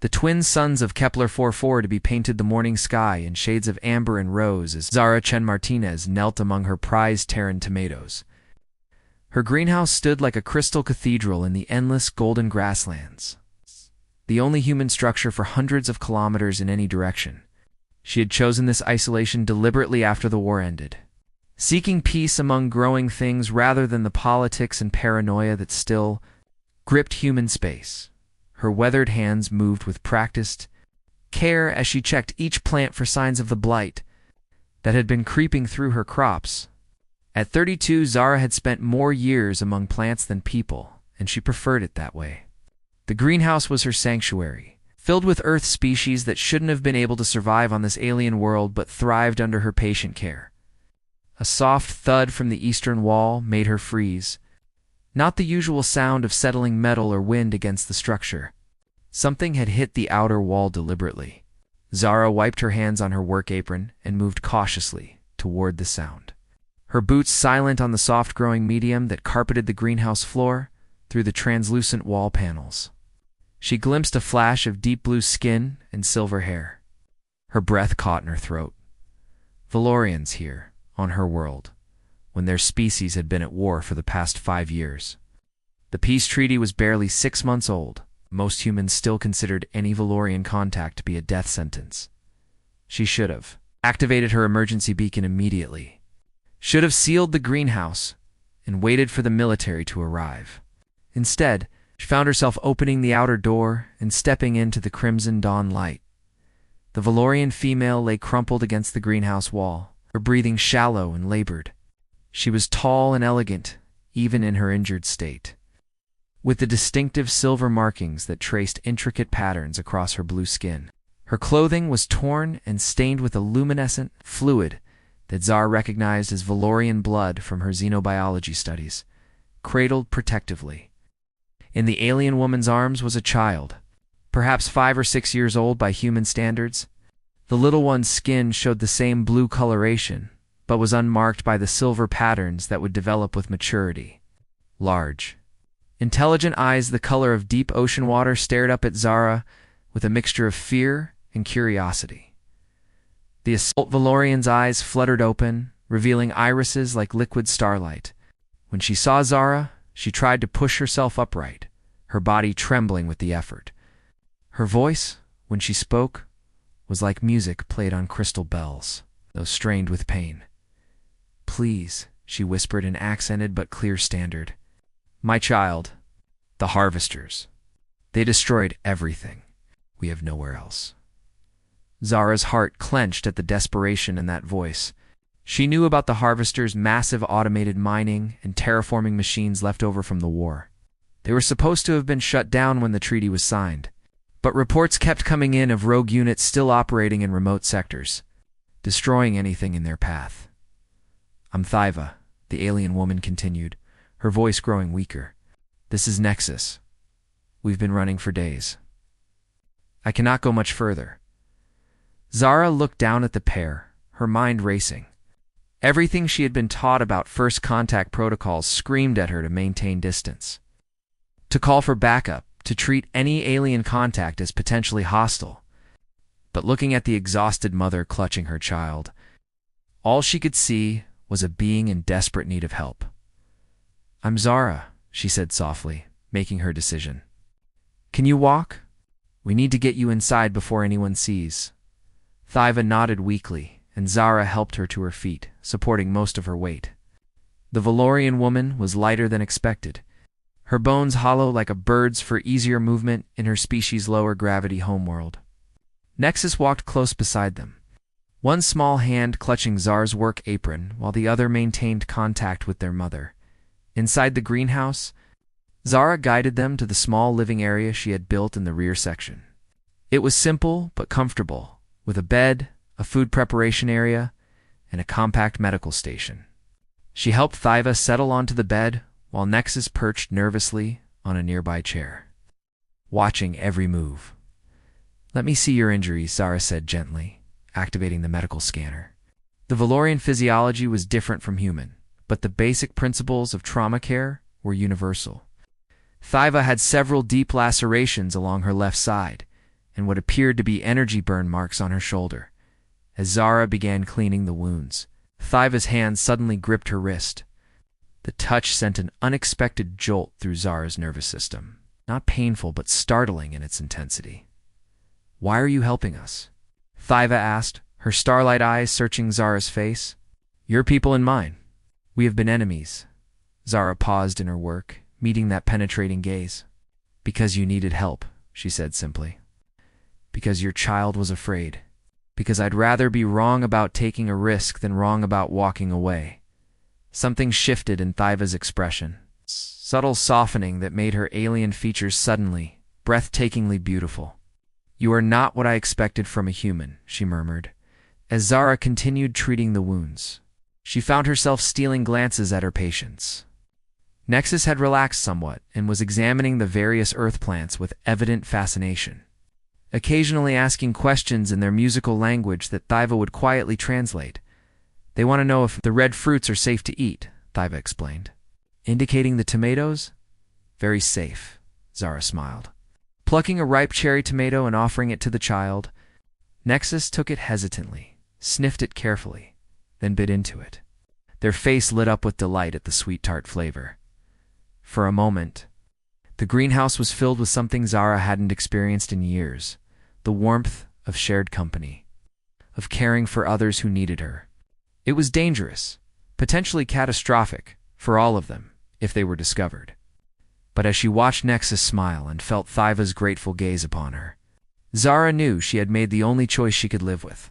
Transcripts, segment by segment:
The twin suns of Kepler 44 to be painted the morning sky in shades of amber and rose as Zara Chen Martinez knelt among her prized Terran tomatoes. Her greenhouse stood like a crystal cathedral in the endless golden grasslands, the only human structure for hundreds of kilometers in any direction. She had chosen this isolation deliberately after the war ended, seeking peace among growing things rather than the politics and paranoia that still gripped human space. Her weathered hands moved with practiced care as she checked each plant for signs of the blight that had been creeping through her crops. At 32, Zara had spent more years among plants than people, and she preferred it that way. The greenhouse was her sanctuary, filled with Earth species that shouldn't have been able to survive on this alien world but thrived under her patient care. A soft thud from the eastern wall made her freeze, not the usual sound of settling metal or wind against the structure. Something had hit the outer wall deliberately. Zara wiped her hands on her work apron and moved cautiously toward the sound, her boots silent on the soft-growing medium that carpeted the greenhouse floor through the translucent wall panels. She glimpsed a flash of deep blue skin and silver hair. Her breath caught in her throat. Valorians here, on her world, when their species had been at war for the past 5 years. The peace treaty was barely 6 months old. Most humans still considered any Valorian contact to be a death sentence. She should have activated her emergency beacon immediately, should have sealed the greenhouse, and waited for the military to arrive. Instead, she found herself opening the outer door and stepping into the crimson dawn light. The Valorian female lay crumpled against the greenhouse wall, her breathing shallow and labored. She was tall and elegant, even in her injured state, with the distinctive silver markings that traced intricate patterns across her blue skin. Her clothing was torn and stained with a luminescent fluid that Zara recognized as Valorian blood from her xenobiology studies, cradled protectively. In the alien woman's arms was a child, perhaps 5 or 6 years old by human standards. The little one's skin showed the same blue coloration, but was unmarked by the silver patterns that would develop with maturity. Large, intelligent eyes the color of deep ocean water stared up at Zara with a mixture of fear and curiosity. The assault Valorian's eyes fluttered open, revealing irises like liquid starlight. When she saw Zara, she tried to push herself upright, her body trembling with the effort. Her voice, when she spoke, was like music played on crystal bells, though strained with pain. "Please," she whispered in accented but clear standard. "My child, the harvesters. They destroyed everything. We have nowhere else." Zara's heart clenched at the desperation in that voice. She knew about the harvesters' massive automated mining and terraforming machines left over from the war. They were supposed to have been shut down when the treaty was signed, but reports kept coming in of rogue units still operating in remote sectors, destroying anything in their path. "I'm Thiva," the alien woman continued, her voice growing weaker. "This is Nexus. We've been running for days. I cannot go much further." Zara looked down at the pair, her mind racing. Everything she had been taught about first contact protocols screamed at her to maintain distance, to call for backup, to treat any alien contact as potentially hostile. But looking at the exhausted mother clutching her child, all she could see was a being in desperate need of help. "I'm Zara," she said softly, making her decision. "Can you walk? We need to get you inside before anyone sees." Thiva nodded weakly, and Zara helped her to her feet, supporting most of her weight. The Valorian woman was lighter than expected, her bones hollow like a bird's for easier movement in her species' lower gravity homeworld. Nexus walked close beside them, one small hand clutching Zara's work apron while the other maintained contact with their mother. Inside the greenhouse, Zara guided them to the small living area she had built in the rear section. It was simple but comfortable, with a bed, a food preparation area, and a compact medical station. She helped Thiva settle onto the bed while Nexus perched nervously on a nearby chair, watching every move. "Let me see your injuries," Zara said gently, activating the medical scanner. The Valorian physiology was different from human, but the basic principles of trauma care were universal. Thiva had several deep lacerations along her left side, and what appeared to be energy burn marks on her shoulder. As Zara began cleaning the wounds, Thiva's hand suddenly gripped her wrist. The touch sent an unexpected jolt through Zara's nervous system, not painful but startling in its intensity. "Why are you helping us?" Thiva asked, her starlight eyes searching Zara's face. "Your people and mine. We have been enemies." Zara paused in her work, meeting that penetrating gaze. "Because you needed help," she said simply. "Because your child was afraid. Because I'd rather be wrong about taking a risk than wrong about walking away." Something shifted in Thiva's expression, subtle softening that made her alien features suddenly, breathtakingly beautiful. "You are not what I expected from a human," she murmured, as Zara continued treating the wounds. She found herself stealing glances at her patients. Nexus had relaxed somewhat and was examining the various earth plants with evident fascination, occasionally asking questions in their musical language that Thiva would quietly translate. "They want to know if the red fruits are safe to eat," Thiva explained. "Indicating the tomatoes? Very safe," Zara smiled. Plucking a ripe cherry tomato and offering it to the child, Nexus took it hesitantly, sniffed it carefully, then bit into it. Their face lit up with delight at the sweet tart flavor. For a moment, the greenhouse was filled with something Zara hadn't experienced in years, the warmth of shared company, of caring for others who needed her. It was dangerous, potentially catastrophic, for all of them, if they were discovered. But as she watched Nexus smile and felt Thiva's grateful gaze upon her, Zara knew she had made the only choice she could live with.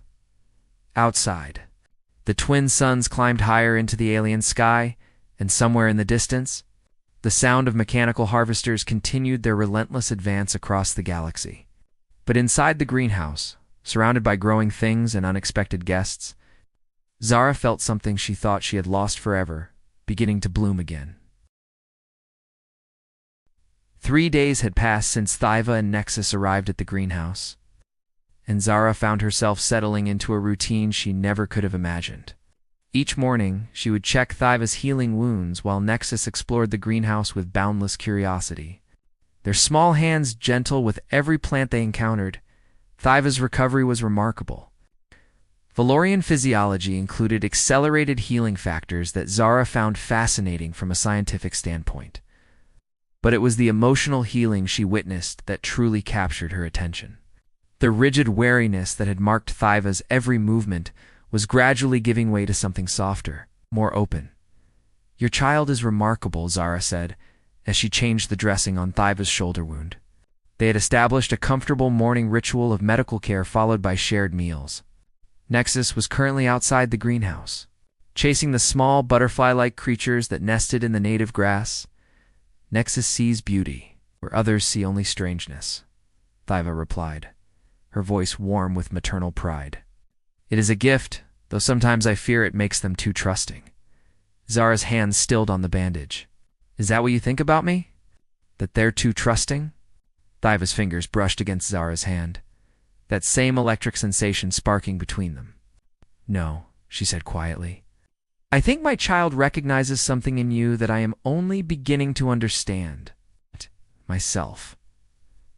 Outside, the twin suns climbed higher into the alien sky, and somewhere in the distance, the sound of mechanical harvesters continued their relentless advance across the galaxy. But inside the greenhouse, surrounded by growing things and unexpected guests, Zara felt something she thought she had lost forever, beginning to bloom again. 3 days had passed since Thiva and Nexus arrived at the greenhouse, and Zara found herself settling into a routine she never could have imagined. Each morning, she would check Thiva's healing wounds while Nexus explored the greenhouse with boundless curiosity. Their small hands gentle with every plant they encountered, Thiva's recovery was remarkable. Valorian physiology included accelerated healing factors that Zara found fascinating from a scientific standpoint. But it was the emotional healing she witnessed that truly captured her attention. The rigid wariness that had marked Thiva's every movement was gradually giving way to something softer, more open. "Your child is remarkable," Zara said, as she changed the dressing on Thiva's shoulder wound. They had established a comfortable morning ritual of medical care followed by shared meals. Nexus was currently outside the greenhouse, chasing the small butterfly-like creatures that nested in the native grass. "Nexus sees beauty, where others see only strangeness," Thiva replied, her voice warm with maternal pride. "It is a gift, though sometimes I fear it makes them too trusting." Zara's hand stilled on the bandage. "Is that what you think about me? That they're too trusting?" Thiva's fingers brushed against Zara's hand, that same electric sensation sparking between them. "No," she said quietly. "I think my child recognizes something in you that I am only beginning to understand. Myself."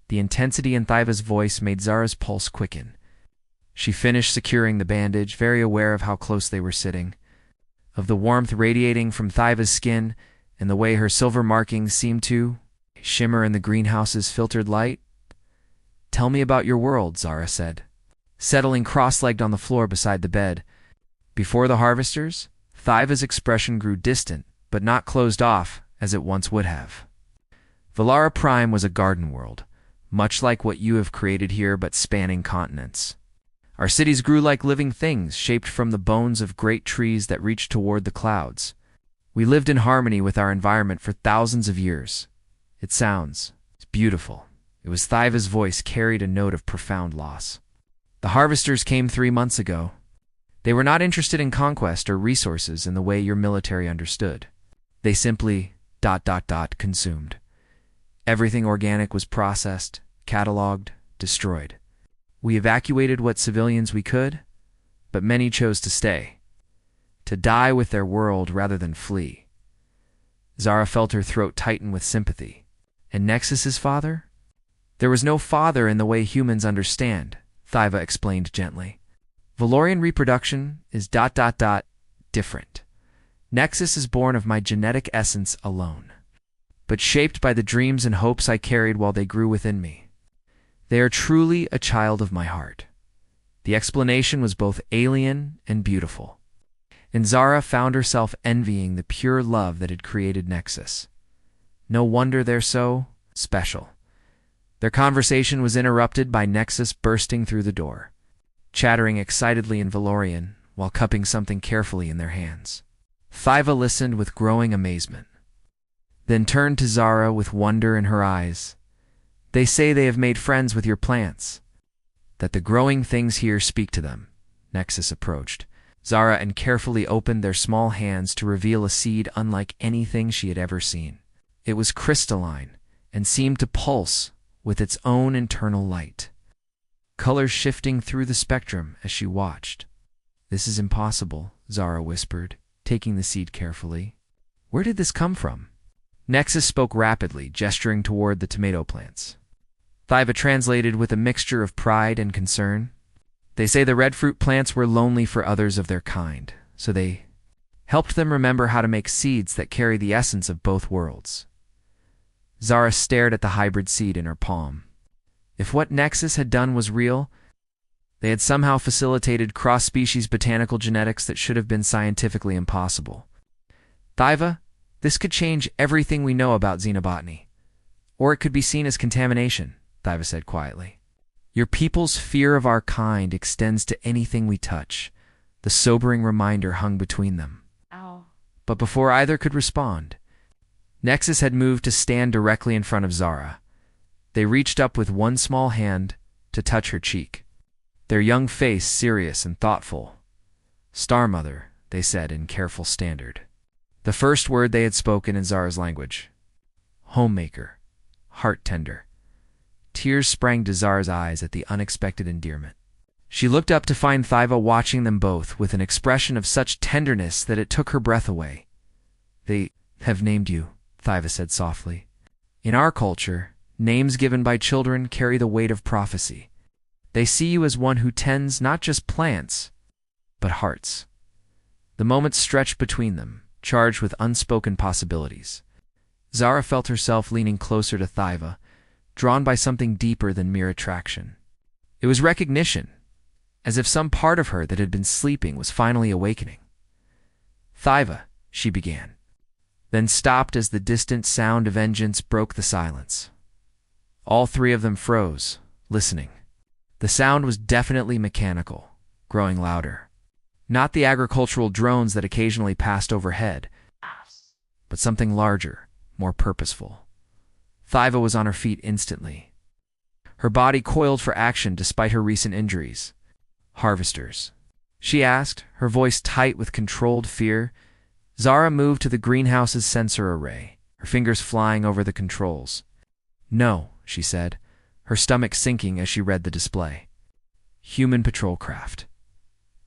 The intensity in Thiva's voice made Zara's pulse quicken. She finished securing the bandage, very aware of how close they were sitting, of the warmth radiating from Thiva's skin, and the way her silver markings seemed to shimmer in the greenhouse's filtered light. "Tell me about your world," Zara said, settling cross-legged on the floor beside the bed. Before the harvesters, Thiva's expression grew distant, but not closed off, as it once would have. "Valara Prime was a garden world, much like what you have created here but spanning continents. Our cities grew like living things, shaped from the bones of great trees that reached toward the clouds. We lived in harmony with our environment for thousands of years. It's beautiful." It was Thiva's voice carried a note of profound loss. "The harvesters came 3 months ago. They were not interested in conquest or resources in the way your military understood. They simply ... consumed. Everything organic was processed, cataloged, destroyed. We evacuated what civilians we could, but many chose to stay, to die with their world rather than flee." Zara felt her throat tighten with sympathy. "And Nexus's father? There was no father in the way humans understand, Thyva explained gently. Valorian reproduction is ... different. Nexus is born of my genetic essence alone, but shaped by the dreams and hopes I carried while they grew within me. They are truly a child of my heart. The explanation was both alien and beautiful, and Zara found herself envying the pure love that had created Nexus. No wonder they're so special. Their conversation was interrupted by Nexus bursting through the door, chattering excitedly in Valorian while cupping something carefully in their hands. Thyva listened with growing amazement, then turned to Zara with wonder in her eyes. They say they have made friends with your plants, that the growing things here speak to them. Nexus approached Zara and carefully opened their small hands to reveal a seed unlike anything she had ever seen. It was crystalline and seemed to pulse with its own internal light, colors shifting through the spectrum as she watched. This is impossible, Zara whispered, taking the seed carefully. Where did this come from? Nexus spoke rapidly, gesturing toward the tomato plants. Thyva translated with a mixture of pride and concern. They say the red fruit plants were lonely for others of their kind, so they helped them remember how to make seeds that carry the essence of both worlds. Zara stared at the hybrid seed in her palm. If what Nexus had done was real, they had somehow facilitated cross-species botanical genetics that should have been scientifically impossible. Thyva, this could change everything we know about xenobotany. Or it could be seen as contamination, Thyva said quietly. Your people's fear of our kind extends to anything we touch. The sobering reminder hung between them. Ow. But before either could respond, Nexus had moved to stand directly in front of Zara. They reached up with one small hand to touch her cheek, their young face serious and thoughtful. Star Mother, they said in careful standard. The first word they had spoken in Zara's language. Homemaker. Heart tender. Tears sprang to Zara's eyes at the unexpected endearment. She looked up to find Thyva watching them both with an expression of such tenderness that it took her breath away. They have named you, Thyva said softly. In our culture, names given by children carry the weight of prophecy. They see you as one who tends not just plants, but hearts. The moments stretched between them, charged with unspoken possibilities. Zara felt herself leaning closer to Thyva, drawn by something deeper than mere attraction. It was recognition, as if some part of her that had been sleeping was finally awakening. Thyva, she began, then stopped as the distant sound of engines broke the silence. All three of them froze, listening. The sound was definitely mechanical, growing louder. Not the agricultural drones that occasionally passed overhead, but something larger, more purposeful. Thyva was on her feet instantly. Her body coiled for action despite her recent injuries. Harvesters, she asked, her voice tight with controlled fear. Zara moved to the greenhouse's sensor array, her fingers flying over the controls. No, she said, her stomach sinking as she read the display. Human patrol craft.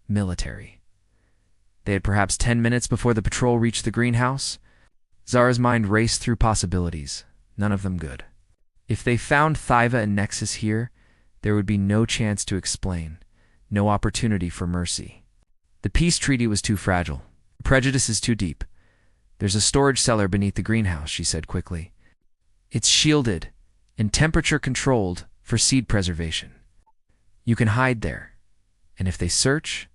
Military. They had perhaps 10 minutes before the patrol reached the greenhouse. Zara's mind raced through possibilities, none of them good. If they found Thyva and Nexus here, there would be no chance to explain, no opportunity for mercy. The peace treaty was too fragile. Prejudice is too deep. There's a storage cellar beneath the greenhouse, she said quickly. It's shielded and temperature-controlled for seed preservation. You can hide there. And if they search?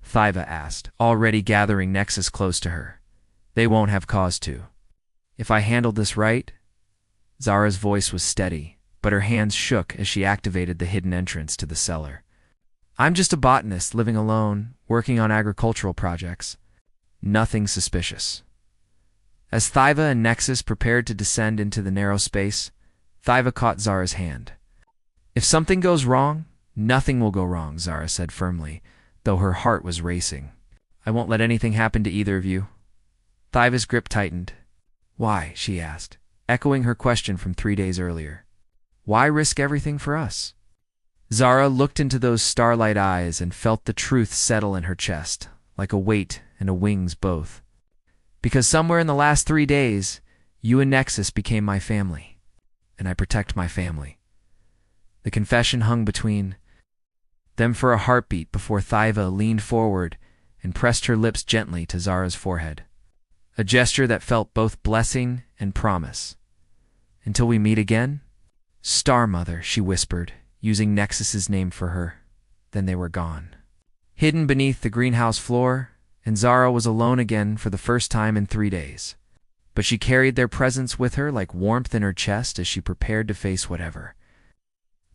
Thyva asked, already gathering Nexus close to her. They won't have cause to. If I handled this right? Zara's voice was steady, but her hands shook as she activated the hidden entrance to the cellar. I'm just a botanist living alone, working on agricultural projects. Nothing suspicious. As Thyva and Nexus prepared to descend into the narrow space, Thyva caught Zara's hand. If something goes wrong, nothing will go wrong, Zara said firmly, though her heart was racing. I won't let anything happen to either of you. Thyva's grip tightened. Why? She asked, echoing her question from 3 days earlier. Why risk everything for us? Zara looked into those starlight eyes and felt the truth settle in her chest, like a weight and a wings both. Because somewhere in the last 3 days, you and Nexus became my family, and I protect my family. The confession hung between them for a heartbeat before Thyva leaned forward and pressed her lips gently to Zara's forehead. A gesture that felt both blessing and promise. "Until we meet again?" "Star Mother," she whispered, using Nexus's name for her. Then they were gone. Hidden beneath the greenhouse floor, and Zara was alone again for the first time in 3 days. But she carried their presence with her like warmth in her chest as she prepared to face whatever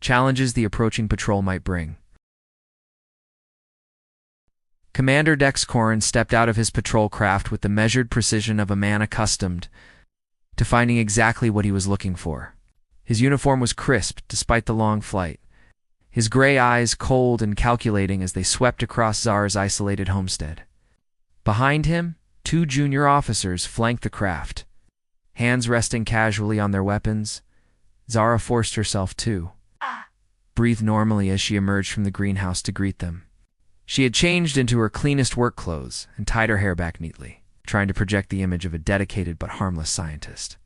challenges the approaching patrol might bring. Commander Dex Corrin stepped out of his patrol craft with the measured precision of a man accustomed to finding exactly what he was looking for. His uniform was crisp despite the long flight, his gray eyes cold and calculating as they swept across Zara's isolated homestead. Behind him, 2 junior officers flanked the craft, hands resting casually on their weapons. Zara forced herself to breathe normally as she emerged from the greenhouse to greet them. She had changed into her cleanest work clothes and tied her hair back neatly, trying to project the image of a dedicated but harmless scientist.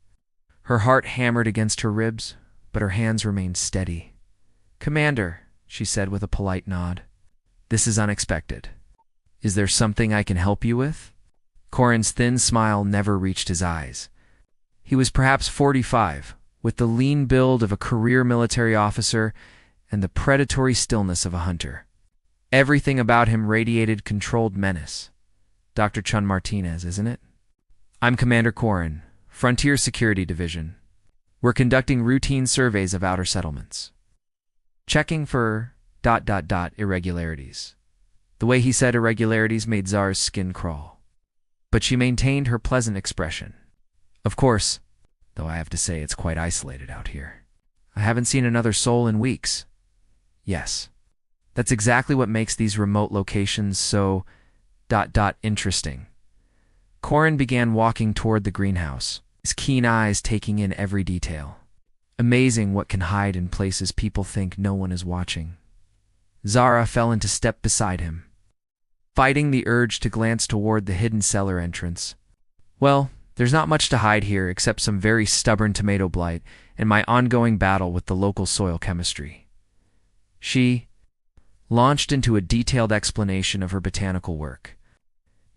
Her heart hammered against her ribs, but her hands remained steady. "Commander," she said with a polite nod, "this is unexpected. Is there something I can help you with?" Corrin's thin smile never reached his eyes. He was perhaps 45, with the lean build of a career military officer and the predatory stillness of a hunter. Everything about him radiated controlled menace. "Dr. Chun Martinez, isn't it?" "I'm Commander Corrin, Frontier Security Division. We're conducting routine surveys of outer settlements. Checking for ... irregularities." The way he said irregularities made Zara's skin crawl. But she maintained her pleasant expression. "Of course, though I have to say it's quite isolated out here. I haven't seen another soul in weeks." "Yes. That's exactly what makes these remote locations so ... interesting." Corrin began walking toward the greenhouse, his keen eyes taking in every detail. Amazing what can hide in places people think no one is watching. Zara fell into step beside him, fighting the urge to glance toward the hidden cellar entrance. "Well, there's not much to hide here except some very stubborn tomato blight and my ongoing battle with the local soil chemistry." She launched into a detailed explanation of her botanical work,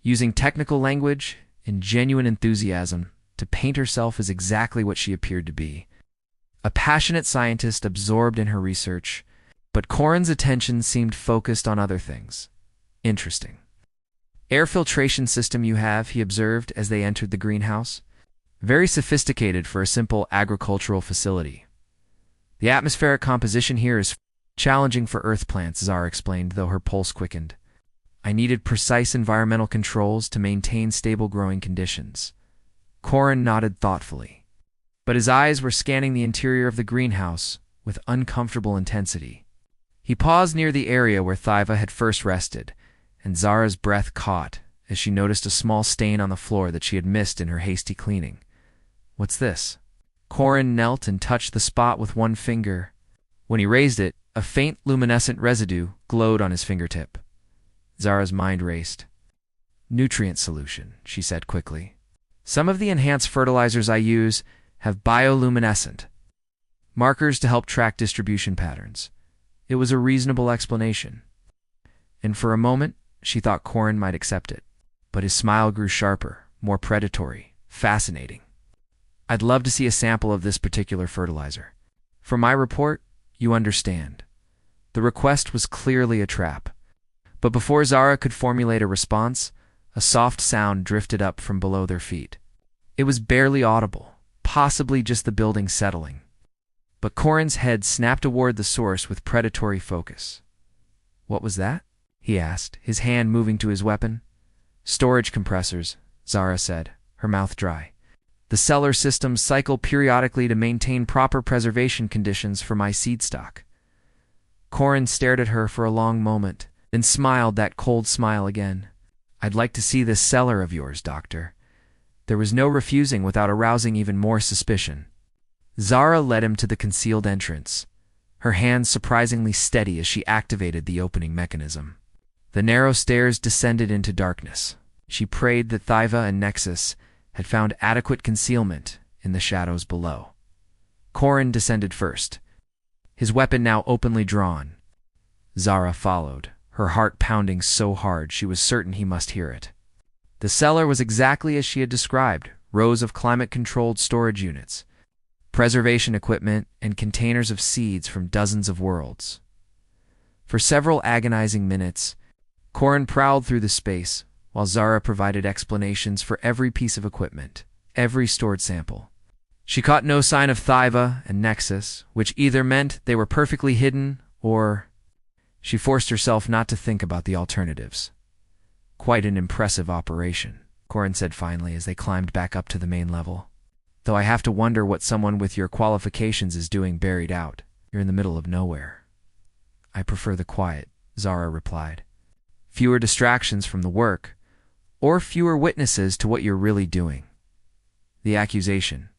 using technical language and genuine enthusiasm to paint herself as exactly what she appeared to be, a passionate scientist absorbed in her research. But Corrin's attention seemed focused on other things. "Interesting. Air filtration system you have," he observed as they entered the greenhouse. "Very sophisticated for a simple agricultural facility. The atmospheric composition here is challenging for earth plants," Zara explained, though her pulse quickened. "I needed precise environmental controls to maintain stable growing conditions." Corrin nodded thoughtfully, but his eyes were scanning the interior of the greenhouse with uncomfortable intensity. He paused near the area where Thyva had first rested, and Zara's breath caught as she noticed a small stain on the floor that she had missed in her hasty cleaning. "What's this?" Corrin knelt and touched the spot with one finger. When he raised it, a faint luminescent residue glowed on his fingertip. Zara's mind raced. "Nutrient solution," she said quickly. "Some of the enhanced fertilizers I use have bioluminescent markers to help track distribution patterns." It was a reasonable explanation, and for a moment she thought Corrin might accept it. But his smile grew sharper, more predatory, fascinating. "I'd love to see a sample of this particular fertilizer. For my report, you understand." The request was clearly a trap. But before Zara could formulate a response, a soft sound drifted up from below their feet. It was barely audible, possibly just the building settling. But Corrin's head snapped toward the source with predatory focus. "What was that?" he asked, his hand moving to his weapon. "Storage compressors," Zara said, her mouth dry. "The cellar systems cycle periodically to maintain proper preservation conditions for my seed stock." Corrin stared at her for a long moment, then smiled that cold smile again. "I'd like to see this cellar of yours, Doctor." There was no refusing without arousing even more suspicion. Zara led him to the concealed entrance, her hands surprisingly steady as she activated the opening mechanism. The narrow stairs descended into darkness. She prayed that Thyva and Nexus had found adequate concealment in the shadows below. Corrin descended first, his weapon now openly drawn. Zara followed, her heart pounding so hard she was certain he must hear it. The cellar was exactly as she had described, rows of climate-controlled storage units, preservation equipment, and containers of seeds from dozens of worlds. For several agonizing minutes, Corin prowled through the space, while Zara provided explanations for every piece of equipment, every stored sample. She caught no sign of Thyva and Nexus, which either meant they were perfectly hidden or she forced herself not to think about the alternatives. Quite an impressive operation, Corin said finally as they climbed back up to the main level. Though I have to wonder what someone with your qualifications is doing buried out. You're in the middle of nowhere. I prefer the quiet, Zara replied. Fewer distractions from the work, or fewer witnesses to what you're really doing. The accusation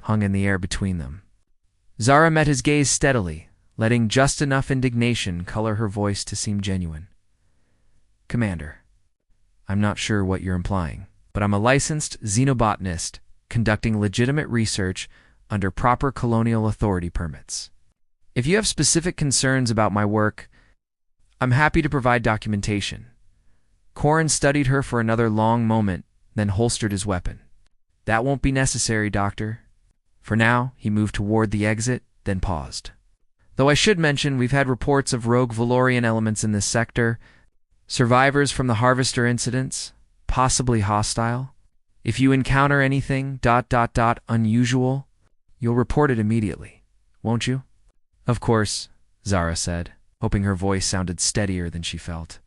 hung in the air between them. Zara met his gaze steadily, letting just enough indignation color her voice to seem genuine. Commander, I'm not sure what you're implying, but I'm a licensed xenobotanist conducting legitimate research under proper colonial authority permits. If you have specific concerns about my work, I'm happy to provide documentation. Corin studied her for another long moment, then holstered his weapon. That won't be necessary, Doctor. For now, he moved toward the exit, then paused. Though I should mention we've had reports of rogue Valorian elements in this sector, survivors from the Harvester incidents, possibly hostile. If you encounter anything ... unusual, you'll report it immediately, won't you? Of course, Zara said, hoping her voice sounded steadier than she felt.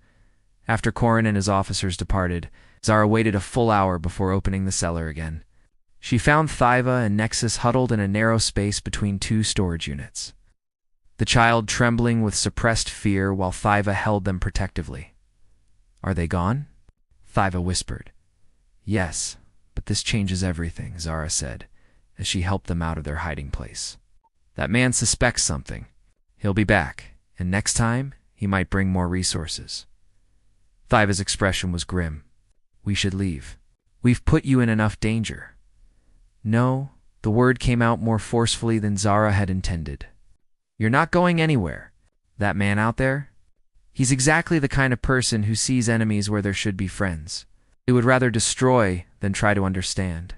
After Corin and his officers departed, Zara waited a full hour before opening the cellar again. She found Thyva and Nexus huddled in a narrow space between two storage units, the child trembling with suppressed fear while Thyva held them protectively. Are they gone? Thyva whispered. Yes, but this changes everything, Zara said, as she helped them out of their hiding place. That man suspects something. He'll be back, and next time, he might bring more resources. Thyva's expression was grim. We should leave. We've put you in enough danger. No, the word came out more forcefully than Zara had intended. You're not going anywhere. That man out there? He's exactly the kind of person who sees enemies where there should be friends. He would rather destroy than try to understand.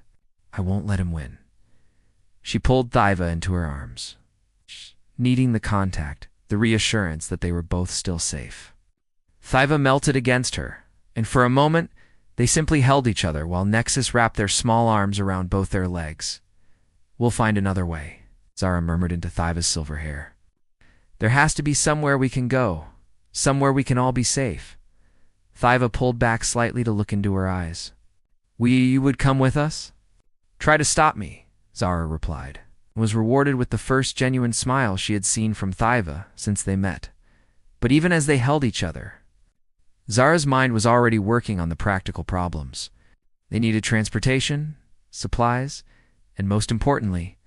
I won't let him win. She pulled Thyva into her arms, needing the contact, the reassurance that they were both still safe. Thyva melted against her, and for a moment, they simply held each other while Nexus wrapped their small arms around both their legs. We'll find another way, Zara murmured into Thyva's silver hair. There has to be somewhere we can go, somewhere we can all be safe. Thyva pulled back slightly to look into her eyes. You would come with us? Try to stop me, Zara replied, and was rewarded with the first genuine smile she had seen from Thyva since they met. But even as they held each other, Zara's mind was already working on the practical problems. They needed transportation, supplies, and most importantly,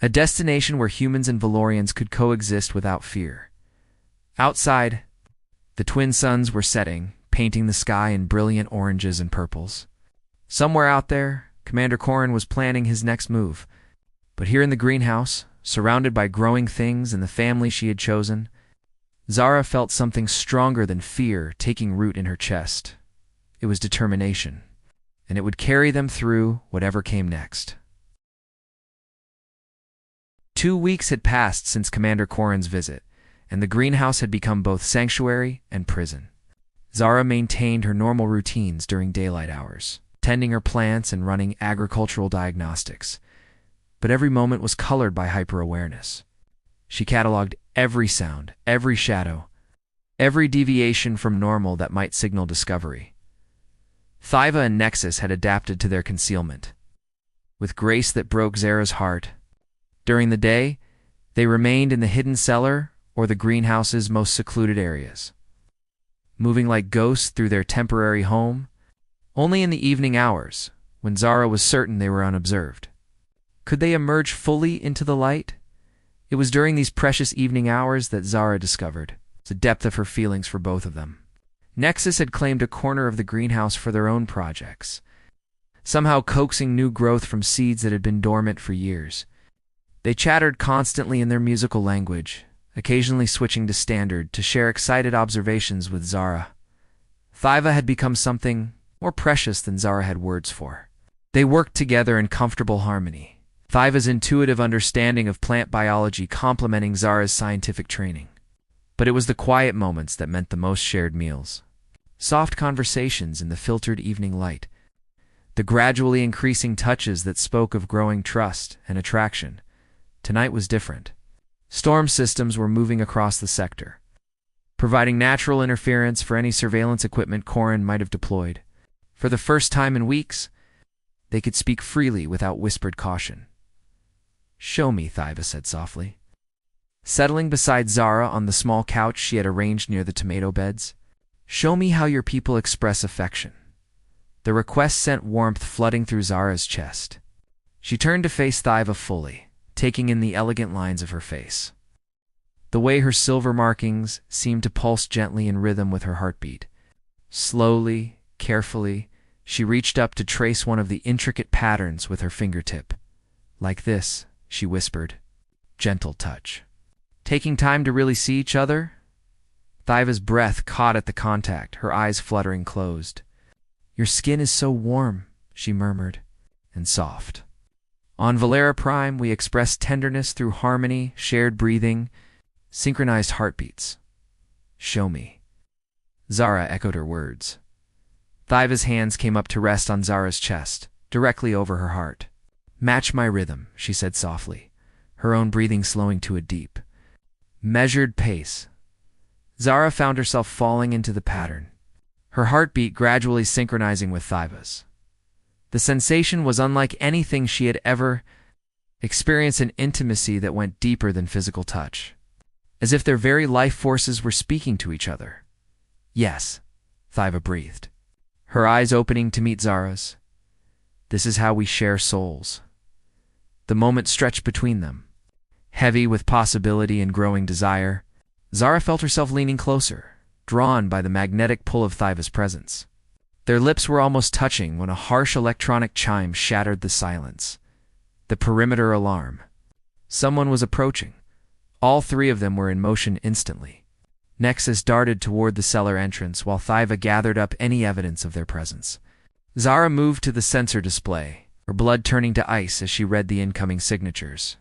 a destination where humans and Valorians could coexist without fear. Outside, the twin suns were setting, painting the sky in brilliant oranges and purples. Somewhere out there, Commander Corin was planning his next move. But here in the greenhouse, surrounded by growing things and the family she had chosen, Zara felt something stronger than fear taking root in her chest. It was determination, and it would carry them through whatever came next. 2 weeks had passed since Commander Corin's visit, and the greenhouse had become both sanctuary and prison. Zara maintained her normal routines during daylight hours, tending her plants and running agricultural diagnostics, but every moment was colored by hyper-awareness. She cataloged every sound, every shadow, every deviation from normal that might signal discovery. Thyva and Nexus had adapted to their concealment. With grace that broke Zara's heart, during the day, they remained in the hidden cellar or the greenhouse's most secluded areas, moving like ghosts through their temporary home, only in the evening hours, when Zara was certain they were unobserved. Could they emerge fully into the light? It was during these precious evening hours that Zara discovered the depth of her feelings for both of them. Nexus had claimed a corner of the greenhouse for their own projects, somehow coaxing new growth from seeds that had been dormant for years. They chattered constantly in their musical language, occasionally switching to standard to share excited observations with Zara. Thiva had become something more precious than Zara had words for. They worked together in comfortable harmony, Thiva's intuitive understanding of plant biology complementing Zara's scientific training. But it was the quiet moments that meant the most: shared meals, soft conversations in the filtered evening light, the gradually increasing touches that spoke of growing trust and attraction. Tonight was different. Storm systems were moving across the sector, providing natural interference for any surveillance equipment Corin might have deployed. For the first time in weeks, they could speak freely without whispered caution. "Show me," Thiva said softly, settling beside Zara on the small couch she had arranged near the tomato beds. "Show me how your people express affection." The request sent warmth flooding through Zara's chest. She turned to face Thiva fully, taking in the elegant lines of her face. The way her silver markings seemed to pulse gently in rhythm with her heartbeat. Slowly, carefully, she reached up to trace one of the intricate patterns with her fingertip. "Like this," she whispered. Gentle touch. "Taking time to really see each other?" Thiva's breath caught at the contact, her eyes fluttering closed. "Your skin is so warm," she murmured, "and soft. On Valera Prime, we express tenderness through harmony, shared breathing, synchronized heartbeats. Show me." Zara echoed her words. Thiva's hands came up to rest on Zara's chest, directly over her heart. "Match my rhythm," she said softly, her own breathing slowing to a deep, measured pace. Zara found herself falling into the pattern, her heartbeat gradually synchronizing with Thiva's. The sensation was unlike anything she had ever experienced, an intimacy that went deeper than physical touch, as if their very life forces were speaking to each other. "Yes," Thiva breathed, her eyes opening to meet Zara's. "This is how we share souls." The moment stretched between them, heavy with possibility and growing desire. Zara felt herself leaning closer, drawn by the magnetic pull of Thiva's presence. Their lips were almost touching when a harsh electronic chime shattered the silence. The perimeter alarm. Someone was approaching. All three of them were in motion instantly. Nexus darted toward the cellar entrance while Thiva gathered up any evidence of their presence. Zara moved to the sensor display, her blood turning to ice as she read the incoming signatures.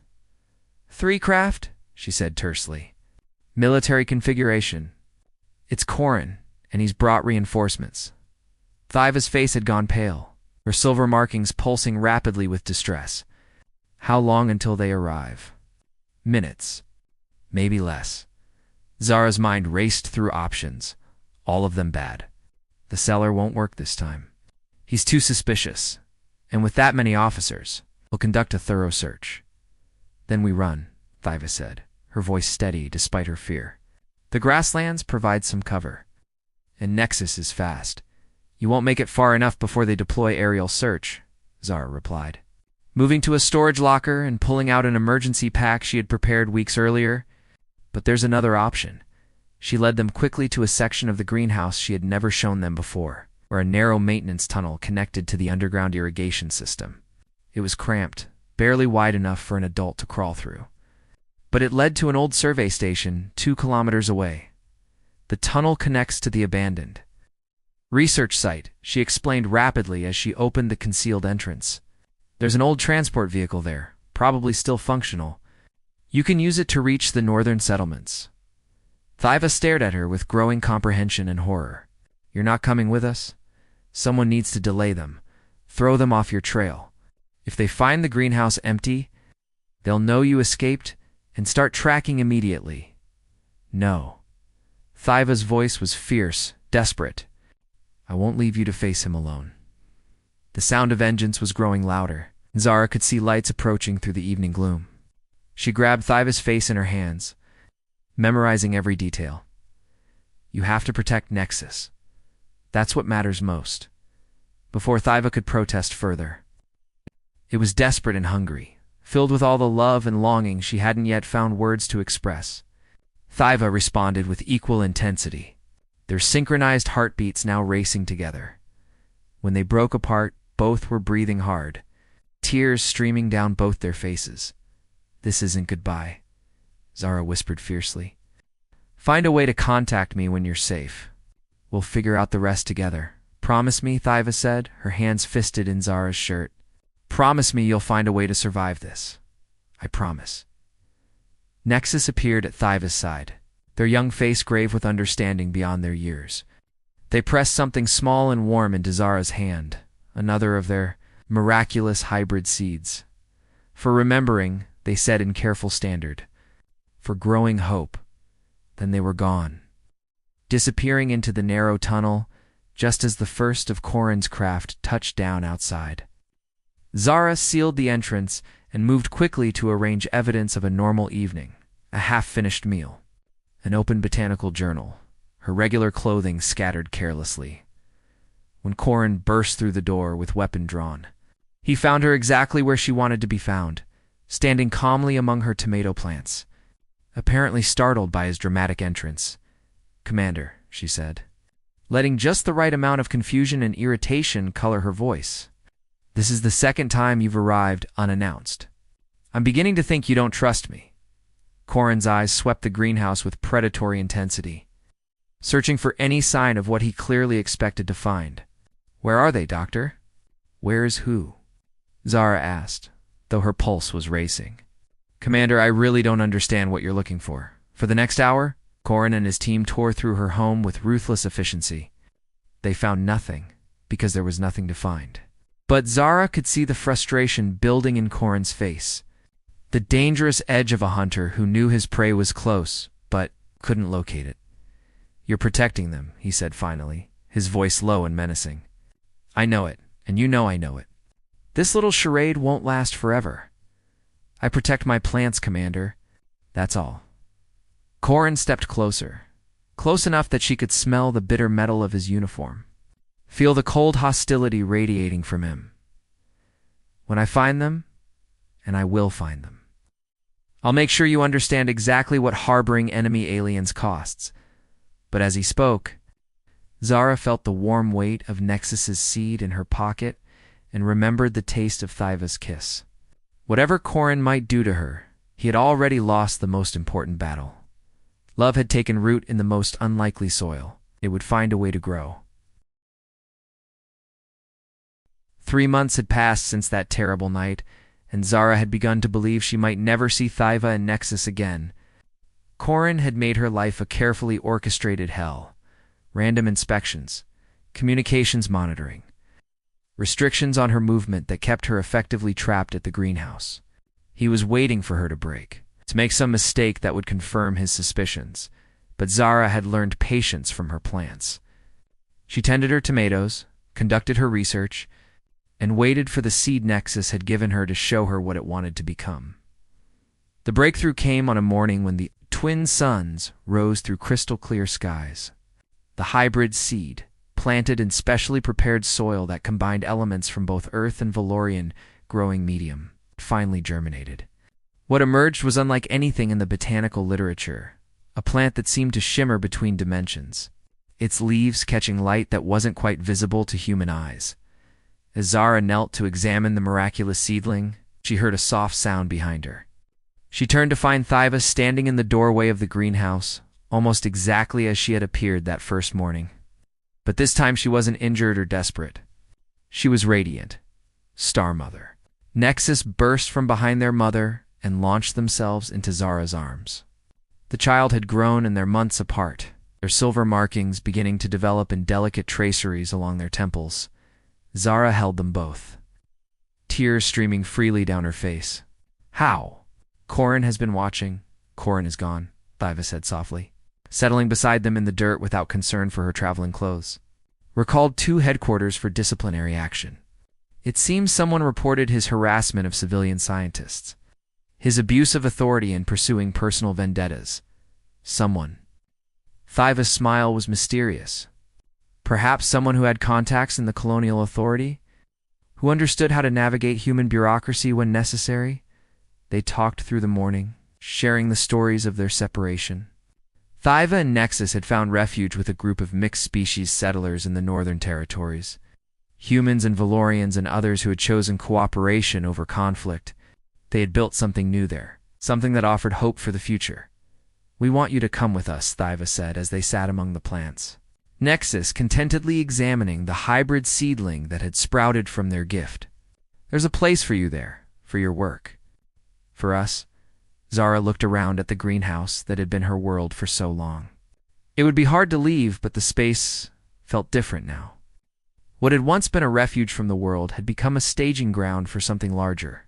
"3 craft," she said tersely. "Military configuration. It's Corin, and he's brought reinforcements." Thiva's face had gone pale, her silver markings pulsing rapidly with distress. "How long until they arrive?" "Minutes. Maybe less." Zara's mind raced through options, all of them bad. The cellar won't work this time. He's too suspicious, and with that many officers, we'll conduct a thorough search. "Then we run," Thiva said, her voice steady despite her fear. "The grasslands provide some cover, and Nexus is fast. You won't make it far enough before they deploy aerial search," Zara replied, moving to a storage locker and pulling out an emergency pack she had prepared weeks earlier. "But there's another option." She led them quickly to a section of the greenhouse she had never shown them before, where a narrow maintenance tunnel connected to the underground irrigation system. It was cramped, barely wide enough for an adult to crawl through. But it led to an old survey station 2 kilometers away. "The tunnel connects to the abandoned research site," she explained rapidly as she opened the concealed entrance. "There's an old transport vehicle there, probably still functional. You can use it to reach the northern settlements." Thiva stared at her with growing comprehension and horror. "You're not coming with us? Someone needs to delay them. Throw them off your trail. If they find the greenhouse empty, they'll know you escaped and start tracking immediately." "No." Thiva's voice was fierce, desperate. "I won't leave you to face him alone." The sound of vengeance was growing louder. Zara could see lights approaching through the evening gloom. She grabbed Thiva's face in her hands, memorizing every detail. "You have to protect Nexus. That's what matters most." Before Thiva could protest further, it was desperate and hungry, filled with all the love and longing she hadn't yet found words to express. Thiva responded with equal intensity, their synchronized heartbeats now racing together. When they broke apart, both were breathing hard, tears streaming down both their faces. This isn't goodbye, Zara whispered fiercely. Find a way to contact me when you're safe. We'll figure out the rest together. Promise me, Thiva said, her hands fisted in Zara's shirt. Promise me you'll find a way to survive this. I promise. Nexus appeared at Thiva's side, their young face grave with understanding beyond their years. They pressed something small and warm into Zara's hand, another of their miraculous hybrid seeds. For remembering, they said in careful standard. For growing hope. Then they were gone, disappearing into the narrow tunnel just as the first of Corin's craft touched down outside. Zara sealed the entrance and moved quickly to arrange evidence of a normal evening, a half-finished meal, an open botanical journal, her regular clothing scattered carelessly. When Corin burst through the door with weapon drawn, he found her exactly where she wanted to be found, standing calmly among her tomato plants, apparently startled by his dramatic entrance. "Commander," she said, letting just the right amount of confusion and irritation color her voice. "This is the second time you've arrived unannounced. I'm beginning to think you don't trust me." Corin's eyes swept the greenhouse with predatory intensity, searching for any sign of what he clearly expected to find. "Where are they, Doctor?" "Where's who?" Zara asked, though her pulse was racing. "Commander, I really don't understand what you're looking for." For the next hour, Corin and his team tore through her home with ruthless efficiency. They found nothing, because there was nothing to find. But Zara could see the frustration building in Corin's face, the dangerous edge of a hunter who knew his prey was close, but couldn't locate it. "You're protecting them," he said finally, his voice low and menacing. "I know it, and you know I know it. This little charade won't last forever. I protect my plants, Commander. That's all." Corin stepped closer, close enough that she could smell the bitter metal of his uniform, feel the cold hostility radiating from him. "When I find them, and I will find them, I'll make sure you understand exactly what harboring enemy aliens costs." But as he spoke, Zara felt the warm weight of Nexus's seed in her pocket and remembered the taste of Thiva's kiss. Whatever Corin might do to her, he had already lost the most important battle. Love had taken root in the most unlikely soil. It would find a way to grow. 3 months had passed since that terrible night, and Zara had begun to believe she might never see Thiva and Nexus again. Corin had made her life a carefully orchestrated hell. Random inspections, communications monitoring, restrictions on her movement that kept her effectively trapped at the greenhouse. He was waiting for her to break, to make some mistake that would confirm his suspicions, but Zara had learned patience from her plants. She tended her tomatoes, conducted her research, and waited for the seed Nexus had given her to show her what it wanted to become. The breakthrough came on a morning when the twin suns rose through crystal-clear skies. The hybrid seed, planted in specially prepared soil that combined elements from both Earth and Valorian growing medium, finally germinated. What emerged was unlike anything in the botanical literature, a plant that seemed to shimmer between dimensions, its leaves catching light that wasn't quite visible to human eyes. As Zara knelt to examine the miraculous seedling, she heard a soft sound behind her. She turned to find Thiva standing in the doorway of the greenhouse, almost exactly as she had appeared that first morning. But this time she wasn't injured or desperate. She was radiant. Star Mother. Nexus burst from behind their mother and launched themselves into Zara's arms. The child had grown in their months apart, their silver markings beginning to develop in delicate traceries along their temples. Zara held them both, tears streaming freely down her face. "How?" "Corin has been watching." "Corin is gone," Thiva said softly, settling beside them in the dirt without concern for her traveling clothes. "Recalled to headquarters for disciplinary action. It seems someone reported his harassment of civilian scientists, his abuse of authority in pursuing personal vendettas. Someone." Thiva's smile was mysterious. Perhaps someone who had contacts in the colonial authority, who understood how to navigate human bureaucracy when necessary. They talked through the morning, sharing the stories of their separation. Thiva and Nexus had found refuge with a group of mixed-species settlers in the Northern Territories, humans and Valorians and others who had chosen cooperation over conflict. They had built something new there, something that offered hope for the future. "We want you to come with us," Thyva said as they sat among the plants. Nexus contentedly examining the hybrid seedling that had sprouted from their gift. "There's a place for you there, for your work. For us." Zara looked around at the greenhouse that had been her world for so long. It would be hard to leave, but the space felt different now. What had once been a refuge from the world had become a staging ground for something larger.